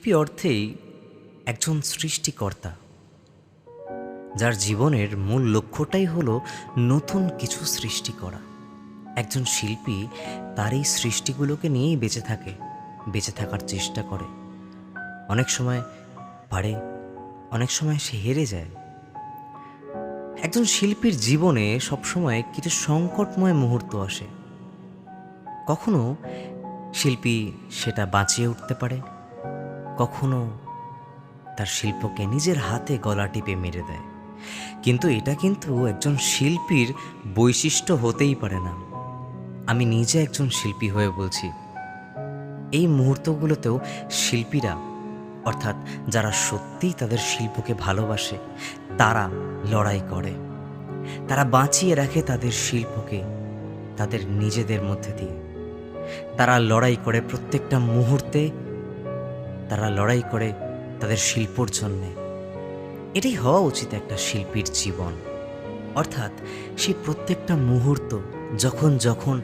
শিল্পী অর্থেই একজন সৃষ্টিকর্তা, যার জীবনের মূল লক্ষ্যটাই হলো নতুন কিছু সৃষ্টি করা। একজন শিল্পী তার এই সৃষ্টিগুলোকে নিয়েই বেঁচে থাকার চেষ্টা করে। অনেক সময় পারে, অনেক সময় সে হেরে যায়। একজন শিল্পীর জীবনে সবসময় কিছু সংকটময় মুহূর্ত আসে। কখনো শিল্পী সেটা বাঁচিয়ে উঠতে পারে, কখনো তার শিল্পকে নিজের হাতে গলা টিপে মেরে দেয়। কিন্তু এটা একজন শিল্পীর বৈশিষ্ট্য হতেই পারে না। আমি নিজে একজন শিল্পী হয়ে বলছি, এই মুহূর্তগুলোতেও শিল্পীরা, অর্থাৎ যারা সত্যিই তাদের শিল্পকে ভালোবাসে, তারা লড়াই করে। তারা বাঁচিয়ে রাখে তাদের শিল্পকে তাদের নিজেদের মধ্যে দিয়ে। তারা লড়াই করে প্রত্যেকটা মুহূর্তে, তারা লড়াই করে তাদের শিল্পর জন্যে। এটাই হওয়া উচিত একটা শিল্পীর জীবন। অর্থাৎ সেই প্রত্যেকটা মুহূর্ত যখন যখন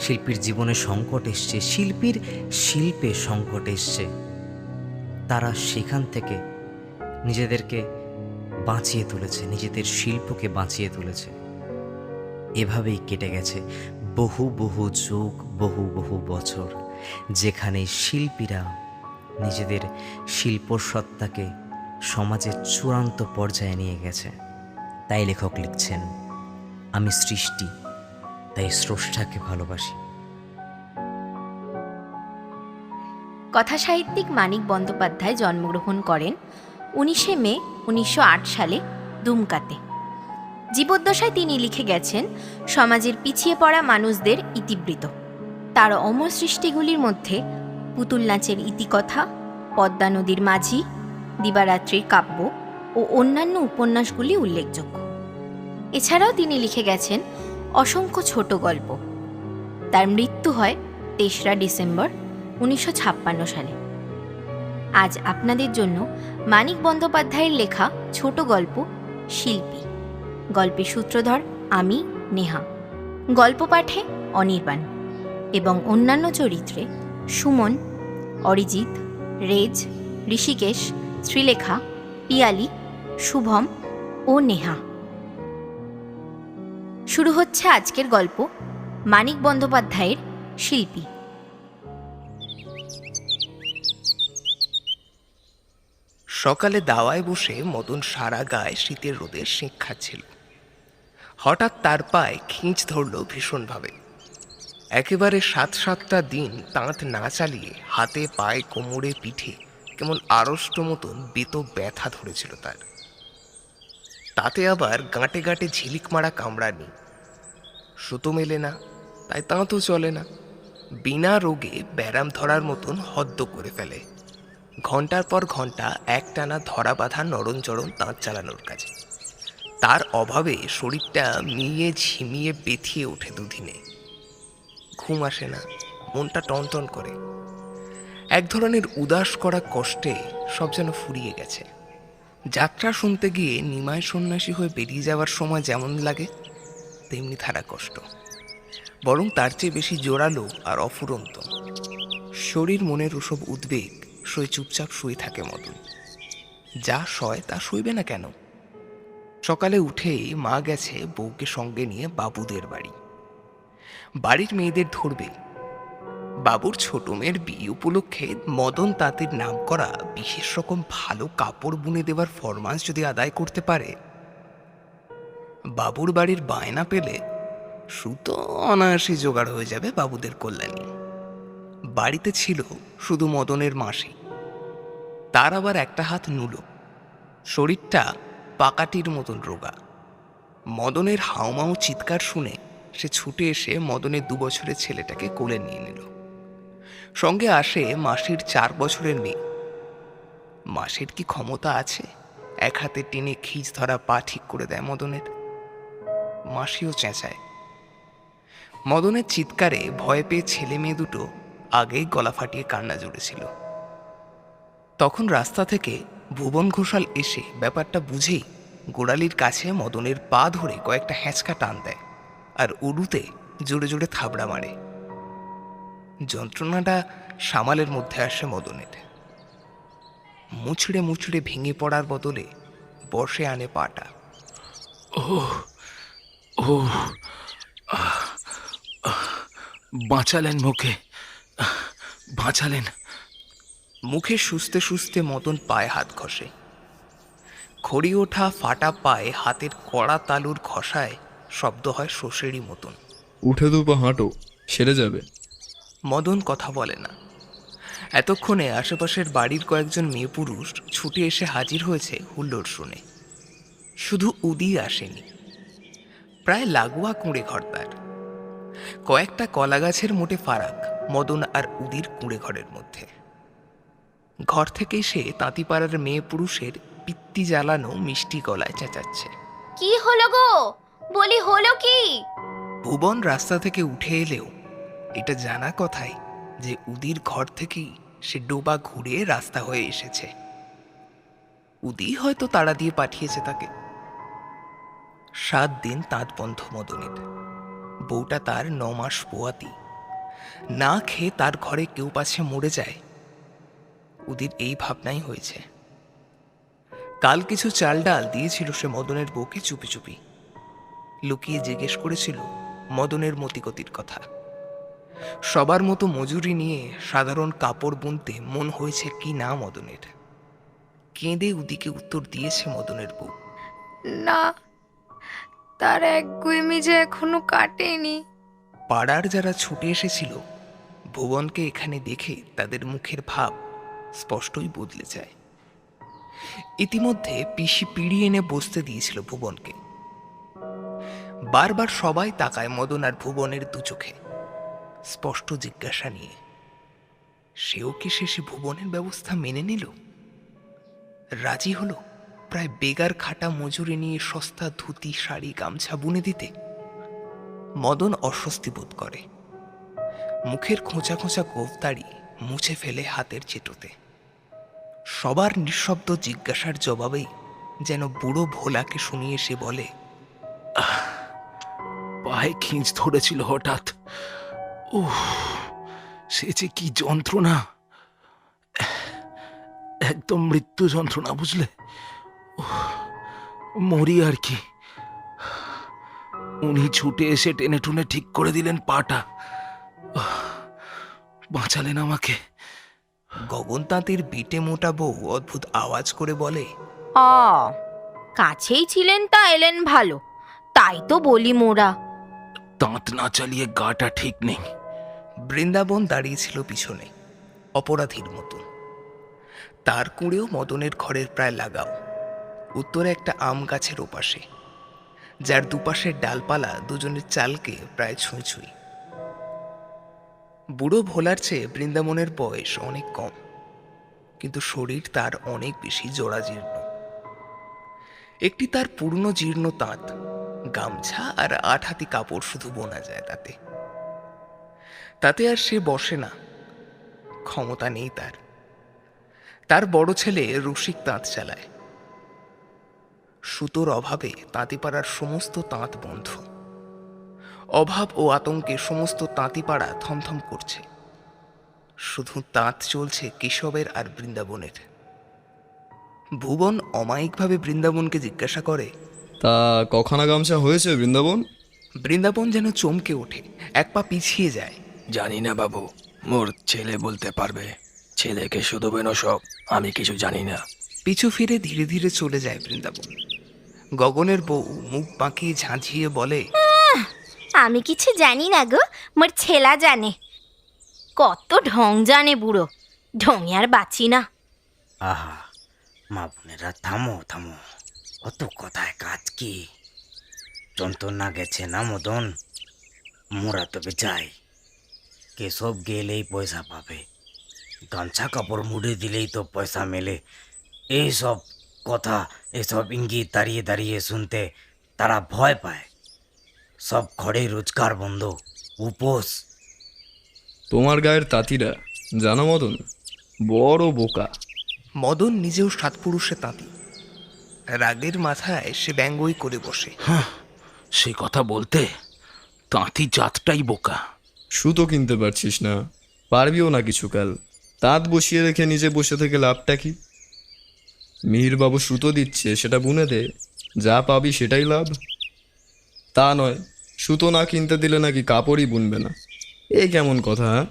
শিল্পীর জীবনে সংকট এসছে, শিল্পীর শিল্পে সংকট এসছে, তারা সেখান থেকে নিজেদেরকে বাঁচিয়ে তুলেছে, নিজেদের শিল্পকে বাঁচিয়ে তুলেছে। এভাবেই কেটে গেছে বহু বহু যুগ, বহু বহু বছর, যেখানে শিল্পীরা নিজেদের শিল্পসত্তাকে সমাজের চূড়ান্ত পর্যায়ে নিয়ে গেছে। তাই লেখক লিখছেন, আমি সৃষ্টি, তাই স্রষ্টাকে ভালোবাসি। কথাসাহিত্যিক মানিক বন্দ্যোপাধ্যায় জন্মগ্রহণ করেন 19শে মে 1908 সালে দুমকাতে। জীবদ্দশায় তিনি লিখে গেছেন সমাজের পিছিয়ে পড়া মানুষদের ইতিবৃত্ত। তার অমর সৃষ্টিগুলির মধ্যে পুতুল নাচের ইতিকথা, পদ্মা নদীর মাঝি, দিবারাত্রির কাব্য ও অন্যান্য উপন্যাসগুলি উল্লেখযোগ্য। এছাড়াও তিনি লিখে গেছেন অসংখ্য ছোট গল্প। তার মৃত্যু হয় 3রা ডিসেম্বর 1956 সালে। আজ আপনাদের জন্য মানিক বন্দ্যোপাধ্যায়ের লেখা ছোট গল্প শিল্পী। গল্পের সূত্রধর আমি, নেহা। গল্প পাঠে অনির্বাণ এবং অন্যান্য চরিত্রে সুমন, অরিজিৎ, রেজ, ঋষিকেশ, শ্রীলেখা, পিয়ালি, শুভম ও নেহা। শুরু হচ্ছে আজকের গল্প, মানিক বন্দ্যোপাধ্যায়ের শিল্পী। সকালে দাওয়ায় বসে মদন সারা গায়ে শীতের রোদে সেঁক খাচ্ছিল। হঠাৎ তার পায়ে খিঁচ ধরল ভীষণভাবে। একেবারে 7-7টা দিন তাঁত না চালিয়ে হাতে, পায়ে, কোমরে, পিঠে কেমন আড়ষ্ট মতন বেতো ব্যথা ধরেছিল তার। তাতে আবার গাঁটে গাঁটে ঝিলিক মারা কামড়ানি। সুতো মেলে না, তাই তাঁতও চলে না। বিনা রোগে ব্যারাম ধরার মতন হদ্দ করে ফেলে ঘন্টার পর ঘন্টা একটানা ধরা বাঁধা নরঞ্জরণ তাঁত চালানোর কাজে। তার অভাবে শরীরটা মিয়ে ঝিমিয়ে বেথিয়ে ওঠে দুদিনে। ঘুম আসে না, মনটা টনটন করে। এক ধরনের উদাস করা কষ্টে সব যেন ফুরিয়ে গেছে। যাত্রা শুনতে গিয়ে নিমাই সন্ন্যাসী হয়ে বেরিয়ে যাওয়ার সময় যেমন লাগে, তেমনি ধারা কষ্ট, বরং তার চেয়ে বেশি জোরালো আর অফুরন্ত। শরীর মনের ওসব উদ্বেগ সয়ে চুপচাপ শুয়ে থাকে মদন। যা সয় তা শুইবে না কেন? সকালে উঠেই মা গেছে বউকে সঙ্গে নিয়ে বাবুদের বাড়ি। বাড়ির মেয়েদের ধরবে। বাবুর ছোট মেয়ের বিয়ে উপলক্ষে মদন তাঁতের নাম করা বিশেষ রকম ভালো কাপড় বুনে দেওয়ার ফরমাস যদি আদায় করতে পারে, বাবুর বাড়ির বায়না পেলে সুতো অনায়াসে জোগাড় হয়ে যাবে বাবুদের কল্যাণী। বাড়িতে ছিল শুধু মদনের মাসি। তার আবার একটা হাত নুলো, শরীরটা পাকাটির মতন রোগা। মদনের হাউমাউ চিৎকার শুনে সে ছুটে এসে মদনের 2 বছরের ছেলেটাকে কোলে নিয়ে নিল। সঙ্গে আসে মাসির 4 বছরের মেয়ে। মাসির কি ক্ষমতা আছে এক হাতে টেনে খিঁচ ধরা পা ঠিক করে দেয় মদনের? মাসিও চেঁচায়। মদনের চিৎকারে ভয় পেয়ে ছেলে মেয়ে দুটো আগেই গলা ফাটিয়ে কান্না জুড়েছিল। তখন রাস্তা থেকে ভুবন ঘোষাল এসে ব্যাপারটা বুঝেই গোড়ালির কাছে মদনের পা ধরে কয়েকটা হ্যাঁচকা টান দেয় আর উড়ুতে জোরে জোরে থাবড়া মারে। যন্ত্রণাটা সামালের মধ্যে আসে মদনের। মুচড়ে মুচড়ে ভেঙে পড়ার বদলে বসে আনে পাটা। বাঁচালেন মুখে, বাঁচালেন। মুখে সুস্থে সুস্থে মদন পায়ে হাত ঘষে। খড়ি ওঠা ফাটা পায়ে হাতের কড়া তালুর ঘষায় শব্দ হয় শোষেরই মতন। উঠে দুপা হাঁটো, সেরে যাবে। মদন কথা বলে না। এতক্ষণে আশেপাশের বাড়ির কয়েকজন মেয়ে পুরুষ ছুটে এসে হাজির হয়েছে হুল্লোড় শুনে। শুধু উদি আসেনি, প্রায় লাগোয়া কুঁড়ে ঘর তার। কয়েকটা কলা গাছের মোটে ফারাক মদন আর উদির কুঁড়ে ঘরের মধ্যে। ঘর থেকে সে তাঁতিপাড়ার মেয়ে পুরুষের পিত্তি জ্বালানো মিষ্টি গলায় চেঁচাচ্ছে। কি হলো গো, বলি হলো কি? ভুবন রাস্তা থেকে উঠে এলেও এটা জানা কথাই যে উদির ঘর থেকেই সে ডোবা ঘুরে রাস্তা হয়ে এসেছে। উদি হয়তো তাড়া দিয়ে পাঠিয়েছে তাকে। 7 দিন তাঁত বন্ধ মদনের। বউটা তার 9 মাস পোয়াতি। না খেয়ে তার ঘরে কেউ পাছে মরে যায়, উদির এই ভাবনাই হয়েছে। কাল কিছু চাল ডাল দিয়েছিল সে মদনের বউকে চুপি চুপি। লুকিয়ে জিজ্ঞেস করেছিল মদনের মতিগতির কথা। সবার মতো মজুরি নিয়ে সাধারণ কাপড় বুনতে মন হয়েছে কি না মদনের। কেঁদে উদিকে উত্তর দিয়েছে মদনের বউ। না, তার একগুঁয়েমি যে এখনো কাটেনি। পাড়ার যারা ছুটে এসেছিল ভুবনকে এখানে দেখে তাদের মুখের ভাব স্পষ্টই বদলে যায়। ইতিমধ্যে পিসি পিড়ি এনে বসতে দিয়েছিল ভুবনকে। বারবার সবাই তাকায় মদন আর ভুবনের দু চোখে, স্পষ্ট জিজ্ঞাসা নিয়ে। সেও কি শেষে ভুবনের ব্যবস্থা মেনে নিল? রাজি হলো প্রায় বেগার খাটা মজুরি নিয়ে সস্তা ধুতি শাড়ি গামছা বুনে দিতে? মদন অস্বস্তি বোধ করে। মুখের খোঁচা খোঁচা গোফদাড়ি মুছে ফেলে হাতের চেটোতে। সবার নিঃশব্দ জিজ্ঞাসার জবাবেই যেন বুড়ো ভোলাকে শুনিয়ে সে বলে, পায়ে খিঁচ ধরেছিল হঠাৎ। উহ, সে যে কি যন্ত্রণা, একদম মৃত্যু যন্ত্রণা, বুঝলে? মরি আর কি। উনি ছুটে এসে টেনে টুনে ঠিক করে দিলেন পাটা। বাঁচালেন আমাকে। গগন তাঁতের বিটে মোটা বউ অদ্ভুত আওয়াজ করে বলে, কাছেই ছিলেন তা এলেন ভালো, তাই তো বলি মোরা। দাঁত না চালিয়ে গাটা ঠিক নেই। বৃন্দাবন দাঁড়িয়েছিল পিছনে অপরাধীর মতো। তার কুঁড়েও মদনের ঘরের প্রায় লাগাও, উত্তরে একটা আম গাছের ওপাশে, যার দুপাশের ডালপালা দুজনের চালকে প্রায় ছুঁই ছুঁই। বুড়ো ভোলার চেয়ে বৃন্দাবনের বয়স অনেক কম, কিন্তু শরীর তার অনেক বেশি জরাজীর্ণ। একটি তার পুরনো জীর্ণ তাঁত, গামছা আর 8 হাতি কাপড় শুধু বোনা যায় তাতে। তাতে আর সে বসে না, ক্ষমতা নেই তার। তার বড় ছেলে রসিক তাঁত চালায়। সুতোর অভাবে তাঁতিপাড়ার সমস্ত তাঁত বন্ধ। অভাব ও আতঙ্কে সমস্ত তাঁতিপাড়া থমথম করছে। শুধু তাঁত চলছে কেশবের আর বৃন্দাবনের। ভুবন অমায়িকভাবে বৃন্দাবনকে জিজ্ঞাসা করে, তা কখানা গামছা হয়েছে বৃন্দাবন? বৃন্দাবন যেন চমকে ওঠে, এক পা পিছিয়ে যায়। জানি না বাবু, মোর ছেলে বলতে পারবে। ছেলেকে শুধু বেন সব, আমি কিছু জানি না। পিছু ফিরে ধীরে ধীরে চলে যায় বৃন্দাবন। গগনের বউ মুখ বাঁকিয়ে ঝাঁঝিয়ে বলে, আমি কিছু জানি না গো, মোর ছেলা জানে। কত ঢং জানে বুড়ো, ঢঙে আর বাঁচি না। আহা, মা বোনেরা থামো থামো, অত কথায় কাজ কি? যন্ত্রণা গেছে না মদন? মোরা তবে যাই। কেশব গেলেই পয়সা পাবে, গামছা কাপড় মুড়ে দিলেই তো পয়সা মেলে। এইসব কথা, এসব ইঙ্গিত দাঁড়িয়ে দাঁড়িয়ে শুনতে তারা ভয় পায়। সব ঘরে রোজগার বন্ধ, উপোস। তোমার গায়ের তাঁতিরা জানো মদন বড় বোকা। মদন নিজেও 7 পুরুষে তাঁতি। রাগের মাথায় সে ব্যঙ্গই করে বসে। সে কথা বলতে, তাঁতি জাতটাই বোকা। সুতো কিনতে পারছিস না, পারবিও না কিছুকাল। তাঁত বসিয়ে রেখে নিজে বসে থেকে লাভটা কি? মিহিরবাবু সুতো দিচ্ছে, সেটা বুনে দে, যা পাবি সেটাই লাভ। তা নয়, সুতো না কিনতে দিলে নাকি কাপড়ই বুনবে না। এই কেমন কথা, হ্যাঁ?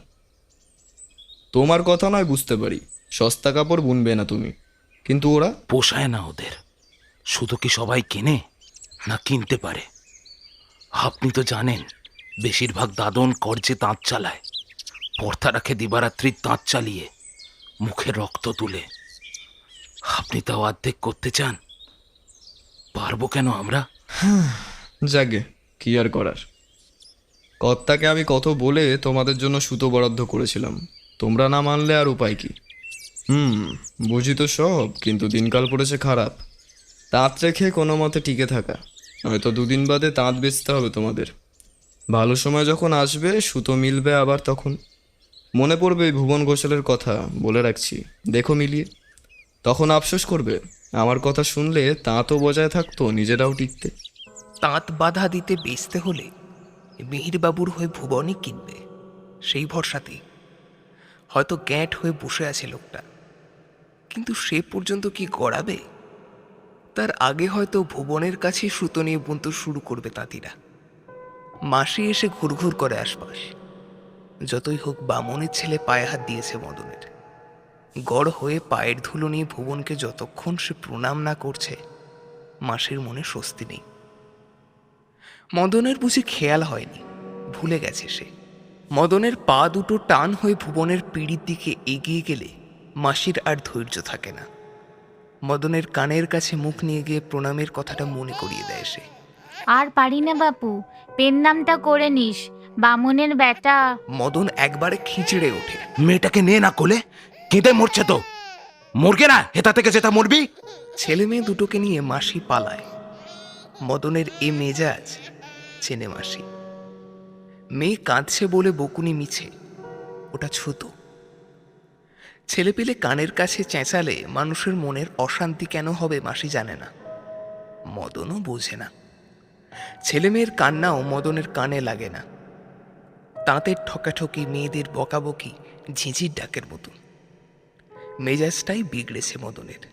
তোমার কথা নয় বুঝতে পারি, সস্তা কাপড় বুনবে না তুমি, কিন্তু ওরা পোষায় না ওদের। শুধু কি সবাই কেনে না কিনতে পারে? আপনি তো জানেন, বেশিরভাগ দাদন কর্জে তাঁত চালায়, পর্দা রাখে দিবারাত্রি তাঁত চালিয়ে, মুখে রক্ত তুলে। আপনি তাও অর্ধেক করতে চান? পারবো কেন আমরা? যাগে, কি আর করার। কর্তাকে আমি কত বলে তোমাদের জন্য সুতো বরাদ্দ করেছিলাম, তোমরা না মানলে আর উপায় কি? বুঝি তো সব, কিন্তু দিনকাল পড়েছে খারাপ। তাঁত রেখে কোনো মতে টিকে থাকা, হয়তো দুদিন বাদে তাঁত বেচতে হবে তোমাদের। ভালো সময় যখন আসবে, সুতো মিলবে আবার, তখন মনে পড়বে এই ভুবন ঘোষালের কথা, বলে রাখছি, দেখো মিলিয়ে। তখন আফসোস করবে, আমার কথা শুনলে তাঁতও বজায় থাকতো, নিজেরাও টিকতে। তাঁত বাধা দিতে বেচতে হলে মিহিরবাবুর হয়ে ভুবনই কিনবে, সেই ভরসাতেই হয়তো গ্যাঁট হয়ে বসে আছে লোকটা। কিন্তু সে পর্যন্ত কি গড়াবে? তার আগে হয়তো ভুবনের কাছে সুতো নিয়ে বুনতে শুরু করবে তাঁতিরা। মাসি এসে ঘুরঘুর করে আশপাশ। যতই হোক বামনের ছেলে পায়ে হাত দিয়েছে মদনের। গড় হয়ে পায়ের ধুলো নিয়ে ভুবনকে যতক্ষণ সে প্রণাম না করছে, মাসির মনে স্বস্তি নেই। মদনের বুঝি খেয়াল হয়নি, ভুলে গেছে সে। মদনের পা দুটো টান হয়ে ভুবনের পিঁড়ির দিকে এগিয়ে গেলে মাসির আর ধৈর্য থাকে না। মদনের কানের কাছে মুখ নিয়ে গিয়ে প্রণামের কথাটা মনে করিয়ে দেয় সে। আর পারি না বাপু, পেন নামটা করে নিস, বামুনের বেটা। মদন একবারে খিঁচড়ে ওঠে। মেয়েটাকে নে না কোলে, কেঁদে মরছে তো। মরগে না, হেতা থেকে যেটা মরবি। ছেলে মেয়ে দুটোকে নিয়ে মাসি পালায়। মদনের এ মেজাজ চেনে মাসি। মেয়ে কাঁদছে বলে বকুনি মিছে, ওটা ছুতো। ছেলে পেলে কানের কাছে চেঁচালে মানুষের মনের অশান্তি কেন হবে মাসি জানে না, মদনও বোঝে না। ছেলে মেয়ের কান্নাও মদনের কানে লাগে না। তাঁতের ঠকাঠকি, মেয়েদের বকাবকি ঝিঁঝির ডাকের মতো। মেজাজটাই বিগড়েছে মদনের।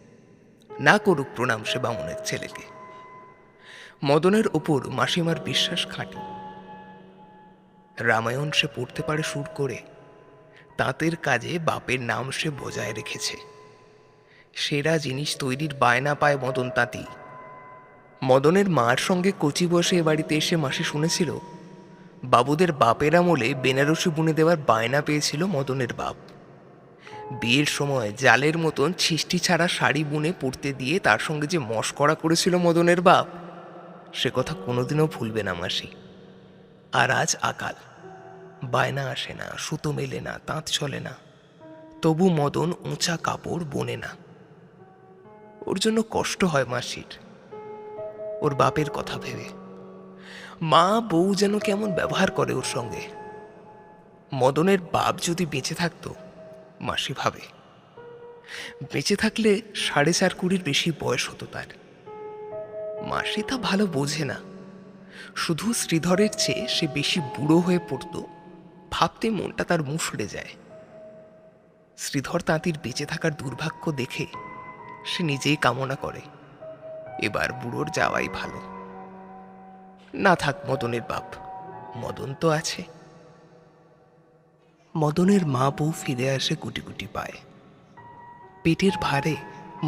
না করুক প্রণাম সে বামুনের ছেলেকে। মদনের ওপর মাসিমার বিশ্বাস খাঁটি। রামায়ণ সে পড়তে পারে সুর করে, তাঁতের কাজে বাপের নাম সে বজায় রেখেছে। সেরা জিনিস তৈরির বায়না পায় মদন তাঁতি। মদনের মার সঙ্গে কচি বসে এ বাড়িতে এসে মাসি শুনেছিল, বাবুদের বাপের আমলে বেনারসি বুনে দেওয়ার বায়না পেয়েছিল মদনের বাপ। বিয়ের সময় জালের মতন ছিষ্টি ছাড়া শাড়ি বুনে পরতে দিয়ে তার সঙ্গে যে মশকরা করেছিল মদনের বাপ, সে কথা কোনোদিনও ভুলবে না মাসি। আর আজ আকাল, বায়না আসে না, সুতো মেলে না, তাঁত চলে না, তবু মদন উঁচা কাপড় বোনে না। ওর জন্য কষ্ট হয় মাসির, ওর বাপের কথা ভেবে। মা বউ যেন কেমন ব্যবহার করে ওর সঙ্গে। মদনের বাপ যদি বেঁচে থাকতো, মাসি ভাবে, বেঁচে থাকলে 4.5 বেশি বয়স হতো তার। মাসি তা ভালো বোঝে না। শুধু শ্রীধরের চেয়ে সে বেশি বুড়ো হয়ে পড়ত, ভাবতে মনটা তার মুষড়ে যায়। শ্রীধর তাঁতির বেঁচে থাকার দুর্ভাগ্য দেখে সে নিজেই কামনা করে, এবার বুড়োর যাওয়াই ভালো। না থাক মদনের বাপ, মদন তো আছে। মদনের মা বউ ফিরে আসে গুটি গুটি পায়ে। পেটের ভারে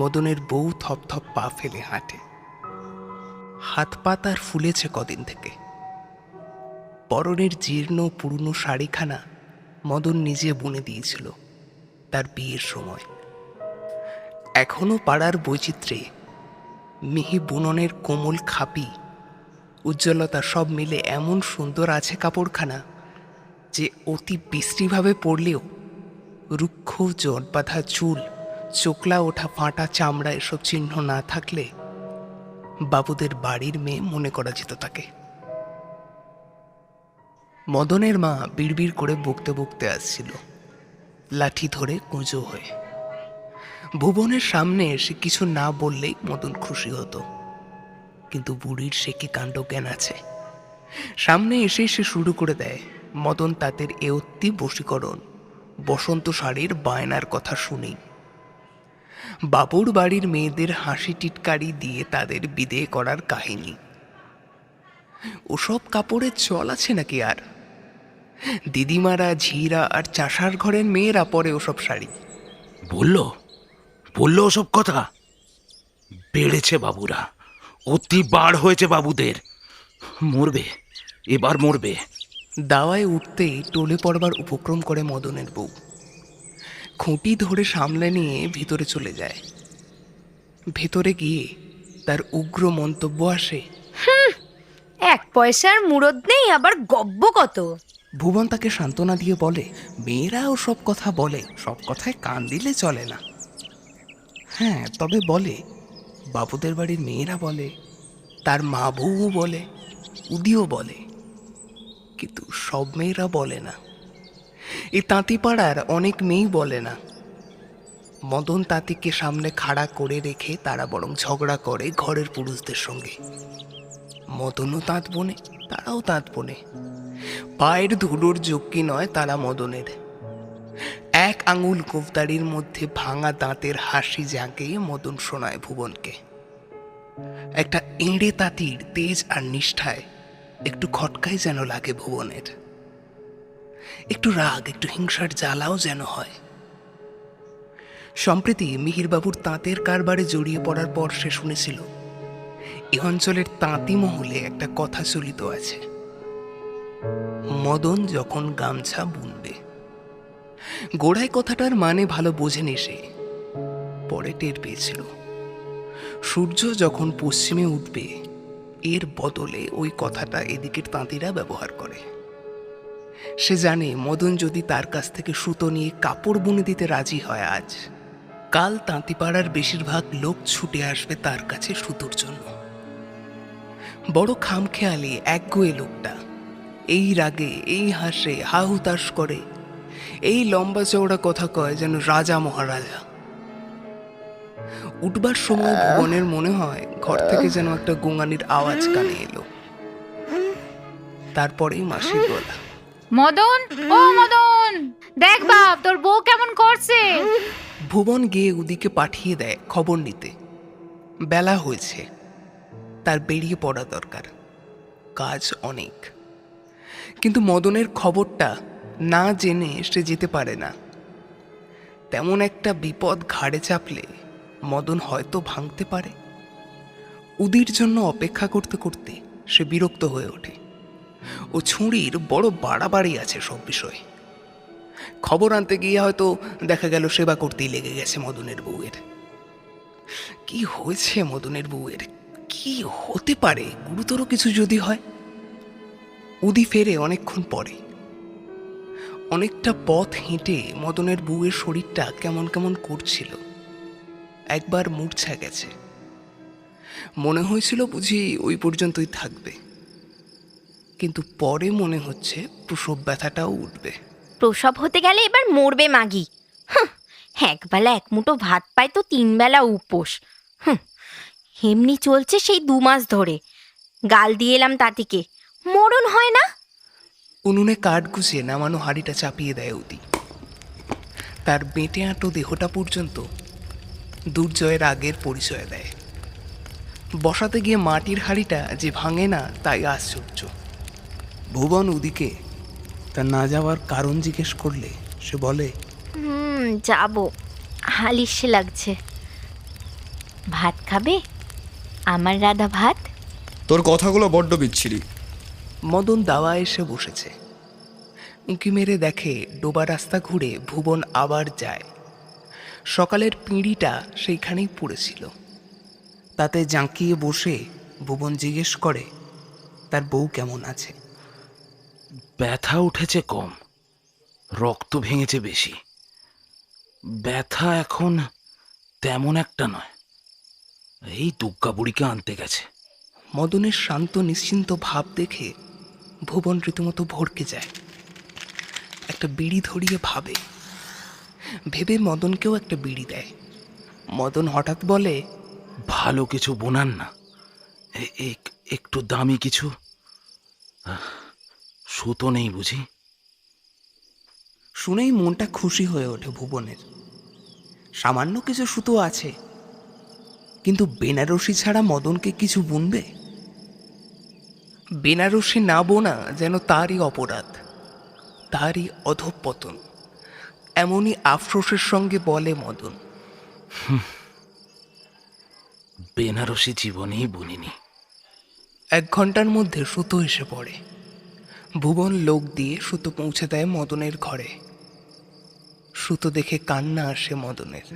মদনের বউ থপথপ পা ফেলে হাঁটে। হাত পা তার ফুলেছে কদিন থেকে। পরনের জীর্ণ পুরনো শাড়িখানা মদন নিজে বুনে দিয়েছিল তার বিয়ের সময়। এখনো পাড়ার বৈচিত্র্যে মিহি বুননের কোমল খাপি, উজ্জ্বলতা সব মিলে এমন সুন্দর আছে কাপড়খানা যে অতি বিশ্রীভাবে পরলেও রুক্ষ জট বাঁধা চুল, চোকলা ওঠা ফাঁটা চামড়া এসব চিহ্ন না থাকলে বাবুদের বাড়ির মেয়ে মনে করা যেত তাকে। মদনের মা বিড়বিড় করে বকতে বকতে আসছিল, লাঠি ধরে কুঁজো হয়ে। ভুবনের সামনে এসে কিছু না বললেই মদন খুশি হতো, কিন্তু বুড়ির সে কি কাণ্ড জ্ঞান আছে। সামনে এসে সে শুরু করে দেয় মদন তাঁতের এ অতি বশীকরণ, বসন্ত শাড়ির বায়নার কথা শুনেই। বাবুর বাড়ির মেয়েদের হাসি টিটকারি দিয়ে তাদের বিদেয় করার কাহিনী। ওসব কাপড়ের চল আছে নাকি আর? দিদিমারা, ঝিরা আর চাষার ঘরের মেয়েরা পরে ওসব শাড়ি। বললো বললো ওসব কথা? বেড়েছে বাবুরা, অতি বার হয়েছে বাবুদের। মরবে, এবার মরবে। দাওয়ায় উঠতেই টলে পড়বার উপক্রম করে মদনের বউ। খুঁটি ধরে সামলে নিয়ে ভিতরে চলে যায়। ভেতরে গিয়ে তার উগ্র মন্তব্য আসে। এক পয়সার মুরদ নেই, আবার গব্ব কত। ভুবন তাকে সান্ত্বনা দিয়ে বলে, মেয়েরাও সব কথা বলে, সব কথায় কান দিলে চলে না। হ্যাঁ, তবে বলে, বাবুদের বাড়ির মেয়েরা বলে, তার মা বউ বলে, উদিও বলে, কিন্তু সব মেয়েরা বলে না। এই তাঁতিপাড়ার অনেক মেয়েই বলে না। মদন তাঁতিকে সামনে খাড়া করে রেখে তারা বরং ঝগড়া করে ঘরের পুরুষদের সঙ্গে। মদনও তাঁত বোনে, তারাও তাঁত বোনে। পায়ের ধুলোর যোগ্যি নয় তারা মদনের। এক আঙুল গোফদারির মধ্যে ভাঙা দাঁতের হাসি জাগে মদন শোনায় ভুবনকে। একটা এঁড়ে তাঁতির তেজ আর নিষ্ঠায় একটু খটকাই যেন লাগে ভুবনের। একটু রাগ, একটু হিংসার জ্বালাও যেন হয়। সম্প্রতি মিহিরবাবুর তাঁতের কারবারে জড়িয়ে পড়ার পর সে শুনেছিল এ অঞ্চলের তাঁতি মহলে একটা কথা চলিত আছে, মদন যখন গামছা বুনবে। গোড়ায় কথাটার মানে ভালো বোঝেনি সে, পরে টের পেয়েছিল সূর্য যখন পশ্চিমে উঠবে এর বদলে ওই কথাটা এদিকের তাঁতিরা ব্যবহার করে। সে জানে মদন যদি তার কাছ থেকে সুতো নিয়ে কাপড় বুনে দিতে রাজি হয় আজ, কাল তাঁতিপাড়ার বেশিরভাগ লোক ছুটে আসবে তার কাছে সুতোর জন্য। বড় খামখেয়ালি একগুঁয়ে লোকটা, এই রাগে, এই হাসে, হা হুতাশ করে, এই লম্বা চওড়া কথা কয় যেন রাজা মহারাজা। উঠবার সময় ভুবনের মনে হয় ঘর থেকে যেন একটা গোঙানির আওয়াজ কানে এলো। তারপরেই মাসির গলা, মদন, ও মদন, দেখ বাপ তোর বউ কেমন করছে। ভুবন গিয়ে উদিকে পাঠিয়ে দেয় খবর নিতে। বেলা হয়েছে, তার বেরিয়ে পড়া দরকার, কাজ অনেক। কিন্তু মদনের খবরটা না জেনে সে যেতে পারে না। তেমন একটা বিপদ ঘাড়ে চাপলে মদন হয়তো ভাঙতে পারে। উদির জন্য অপেক্ষা করতে করতে সে বিরক্ত হয়ে ওঠে। ও ছুরির বড় বাড়াবাড়ি আছে সব বিষয়ে। খবর আনতে গিয়ে হয়তো দেখা গেল সেবা করতেই লেগে গেছে মদনের বউয়ের। কি হয়েছে মদনের বউয়ের? কি হতে পারে? গুরুতর কিছু যদি হয়? উদি ফেরে অনেকক্ষণ পরে। অনেকটা পথ হেঁটে মদনের বউয়ের শরীরটা কেমন কেমন করছিল। একবার মূর্ছা গেছে, মনে হয়েছিল বুঝি ওই পর্যন্তই থাকবে, কিন্তু পরে মনে হচ্ছে প্রসব ব্যথাটাও উঠবে। প্রসব হতে গেলে এবার মরবে মাগি। একবেলা এক মুঠো ভাত পায় তো 3 বেলা উপোস। এমনি চলছে সেই 2 মাস ধরে। গাল দিয়ে এলাম তাঁতিকে, মরণ হয় না। উনুনে কাঠ গুছিয়ে নামানো হাঁড়িটা চাপিয়ে দেয় উদি। তার বেঁটে আঁটো দেহটা পর্যন্ত দুর্জয়ের আগের পরিচয় দেয়। বসাতে গিয়ে মাটির হাঁড়িটা যে ভাঙে না তাই আশ্চর্য। ভুবন উদিকে তার না যাওয়ার কারণ জিজ্ঞেস করলে সে বলে, যাব, হালিশে লাগছে। ভাত খাবে? আমার রাধা ভাত। তোর কথাগুলো বড্ড বিচ্ছিরি। মদন দাওয়া এসে বসেছে। উঁকি মেরে দেখে ডোবা রাস্তা ঘুরে ভুবন আবার যায়। সকালের পিঁড়িটা সেইখানেই পড়েছিল। তাতে জাঁকিয়ে বসে ভুবন জিজ্ঞেস করে তার বউ কেমন আছে। ব্যথা উঠেছে কম, রক্ত ভেঙেছে বেশি। ব্যথা এখন তেমন একটা নয়, এই দুগ্গা বুড়িকে আনতে গেছে। মদনের শান্ত নিশ্চিন্ত ভাব দেখে ভুবন রীতিমতো ভড়কে যায়। একটা বিড়ি ধরিয়ে ভেবে মদনকেও একটা বিড়ি দেয়। মদন হঠাৎ বলে, ভালো কিছু বোনান না, একটু দামি কিছু। সুতো নেই বুঝি? শুনেই মনটা খুশি হয়ে ওঠে ভুবনের। সামান্য কিছু সুতো আছে, কিন্তু বেনারসি ছাড়া মদনকে কিছু বুনবে? বেনারসি না বোনা যেন তারই অপরাধ, তারই অধঃপতন, এমনই আফসোসের সঙ্গে বলে মদন। বেনারসি জীবনেই বুনিনি। 1 ঘন্টার মধ্যে সুতো এসে পড়ে। ভুবন লোক দিয়ে সুতো পৌঁছে দেয় মদনের ঘরে। সুতো দেখে কান্না আসে মদনের।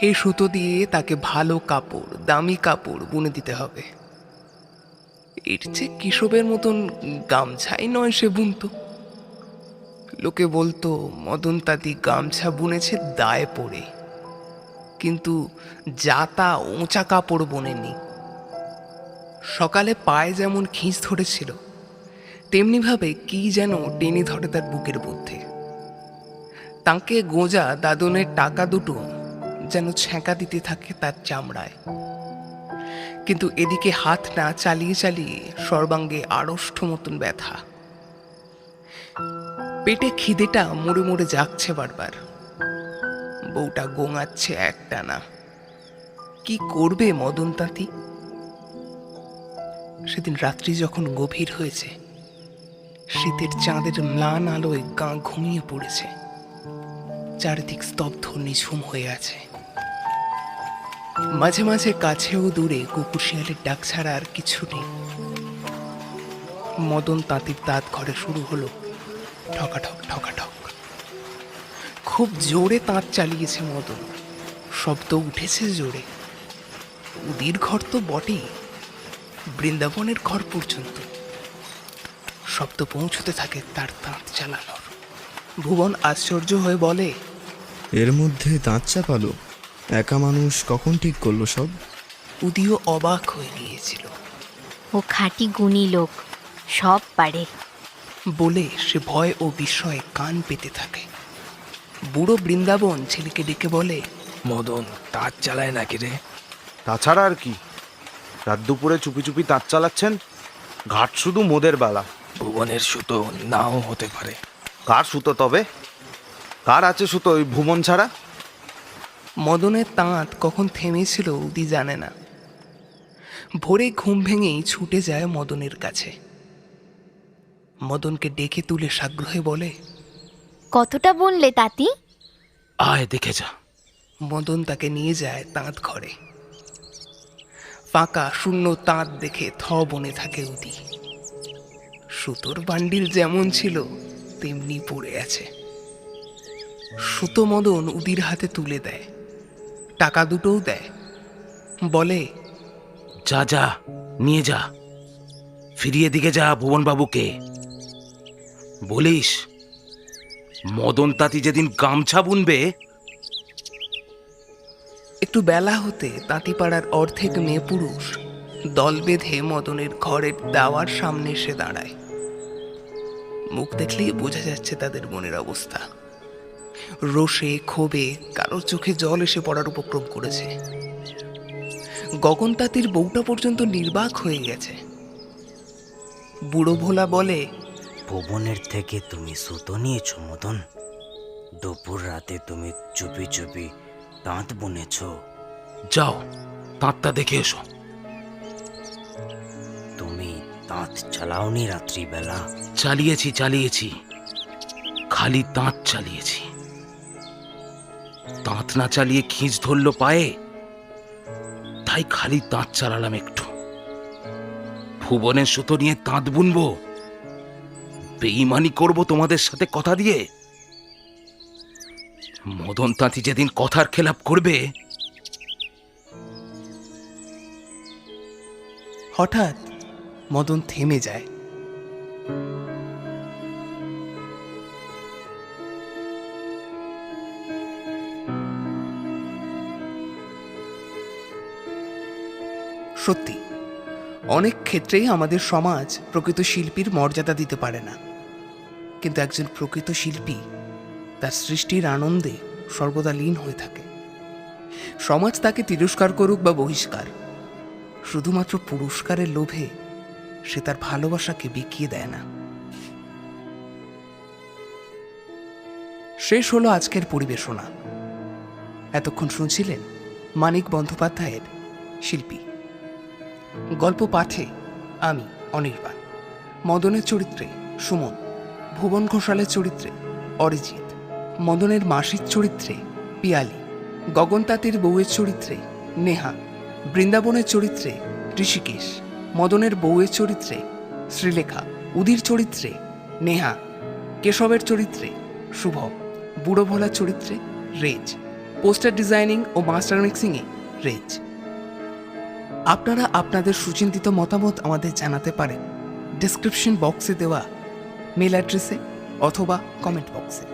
এই সুতো দিয়ে তাকে ভালো কাপড়, দামি কাপড় বুনে দিতে হবে। এর চেয়ে কেশবের মতন গামছাই নয় সে বুনতো। লোকে বলতো মদন তাঁতি গামছা বুনেছে দায়ে পড়ে, কিন্তু জাতা উঁচা কাপড় বোনেনি। সকালে পায়ে যেমন খিঁচ ধরেছিল, তেমনিভাবে কি যেন টেনে ধরে তার বুকের মধ্যে। তাকে গোঁজা দাদনের টাকা দুটো যেন ছ্যাঁকা দিতে থাকে তার চামড়ায়। কিন্তু এদিকে হাত না চালিয়ে চালিয়ে সর্বাঙ্গে আড়ষ্ট মতন ব্যথা। পেটে খিদেটা মরে মরে জাগছে বারবার। বউটা গোঙাচ্ছে একটানা। কি করবে মদন তাঁতি? সেদিন রাত্রি যখন গভীর হয়েছে, শীতের চাঁদের ম্লান আলোয় গা ঘুমিয়ে পড়েছে। চারিদিক স্তব্ধ নিঝুম হয়ে আছে। মাঝে মাঝে কাছেও দূরে কুকুর শিয়ালের ডাক ছাড়া আর কিছু নেই। মদন তাঁতির দাঁত ঘরে শুরু হলো ঠকাঠক ঠকাঠক। খুব জোরে তাঁত চালিয়েছে মদন। শব্দ উঠেছে জোরে। উদির ঘর তো বটেই, বৃন্দাবনের ঘর পর্যন্ত শব্দ পৌঁছতে থাকে তার তাঁত চালানোর। ভুবন আশ্চর্য হয়ে বলে, এর মধ্যে দাঁত চাপালো? একা মানুষ কখন ঠিক করলো সব? উদিও অবাক হয়ে গিয়েছিল। ও খাঁটি গুণী লোক, সব পারে। বলে সে ভয় ও বিস্ময়ে কান পেতে থাকে। বুড়ো বৃন্দাবন ছেলেকে ডেকে বলে, মদন তাঁত চালায় নাকি রে? তাছাড়া আর কি, রাত দুপুরে চুপি চুপি তাঁত চালাচ্ছেন। ঘাট শুধু মোদের বেলা। ভুবনের সুতো নাও হতে পারে। কার সুতো তবে? কার আছে সুতো ওই ভুবন ছাড়া? মদনের তাঁত কখন থেমেছিল উদি জানে না। ভোরে ঘুম ভেঙেই ছুটে যায় মদনের কাছে। মদনকে ডেকে তুলে সাগ্রহে বলে, কতটা বুনলে তাঁতি? আয় দেখে যা। মদন তাকে নিয়ে যায় তাঁত ঘরে। ফাঁকা শূন্য তাঁত দেখে থ বনে থাকে উদি। সুতোর বান্ডিল যেমন ছিল তেমনি পড়ে আছে। সুতো মদন উদির হাতে তুলে দেয়, টাকা দুটোও দেয়। বলে, যা যা নিয়ে যা, ফিরিয়ে দিকে যা ভুবন বাবুকে। বলিস মদন তাঁতি যেদিন গামছা বুনবে। একটু বেলা হতে তাঁতিপাড়ার অর্ধেক মেয়ে পুরুষ দল বেঁধে মদনের ঘরের দাওয়ার সামনে এসে দাঁড়ায়। মুখ দেখলেই বোঝা যাচ্ছে তাদের মনের অবস্থা। রোষে ক্ষোভে কারোর চোখে জল এসে পড়ার উপক্রম করেছে। গগন তাঁতির বউটা পর্যন্ত নির্বাক হয়ে গেছে। বুড়ো ভোলা বলে, ভুবনের থেকে তুমি সুতো নিয়েছ মদন? দুপুর রাতে তুমি চুপি চুপি তাঁত বুনেছ? যাও তাঁতটা দেখে এসো। তুমি তাঁত চালাওনি রাত্রিবেলা? চালিয়েছি চালিয়েছি, খালি তাঁত চালিয়েছি। তাঁত না চালিয়ে খিঁচ ধরলো পায়ে, তাই খালি তাঁত চালালাম একটু। ভুবনের সুতো নিয়ে তাঁত বুনবো? বেঈমানি করব তোমাদের সাথে কথা দিয়ে? মদন তাঁতি যেদিন কথার খেলাপ করবে। হঠাৎ মদন থেমে যায়। সত্যি, অনেক ক্ষেত্রেই আমাদের সমাজ প্রকৃত শিল্পীর মর্যাদা দিতে পারে না। কিন্তু একজন প্রকৃত শিল্পী তার সৃষ্টির আনন্দে সর্বদা লীন হয়ে থাকে। সমাজ তাকে তিরস্কার করুক বা বহিষ্কার, শুধুমাত্র পুরস্কারের লোভে সে তার ভালোবাসাকে বিকিয়ে দেয় না। শেষ হলো আজকের পরিবেশনা। এতক্ষণ শুনছিলেন মানিক বন্দ্যোপাধ্যায়ের শিল্পী। গল্প পাঠে আমি অনির্বাণ, মদনের চরিত্রে সুমন, ভুবন ঘোষালের চরিত্রে অরিজিৎ, মদনের মাসির চরিত্রে পিয়ালি, গগন তাঁতির বউয়ের চরিত্রে নেহা, বৃন্দাবনের চরিত্রে ঋষিকেশ, মদনের বউয়ের চরিত্রে শ্রীলেখা, উদির চরিত্রে নেহা, কেশবের চরিত্রে শুভ, বুড়ো ভোলার চরিত্রে রেজ, পোস্টার ডিজাইনিং ও মাস্টার মিক্সিংয়ে রেজ। আপনারা আপনাদের সুচিন্তিত মতামত আমাদের জানাতে পারেন ডেসক্রিপশন বক্সে দেওয়া মেল অ্যাড্রেসে অথবা কমেন্ট বক্সে।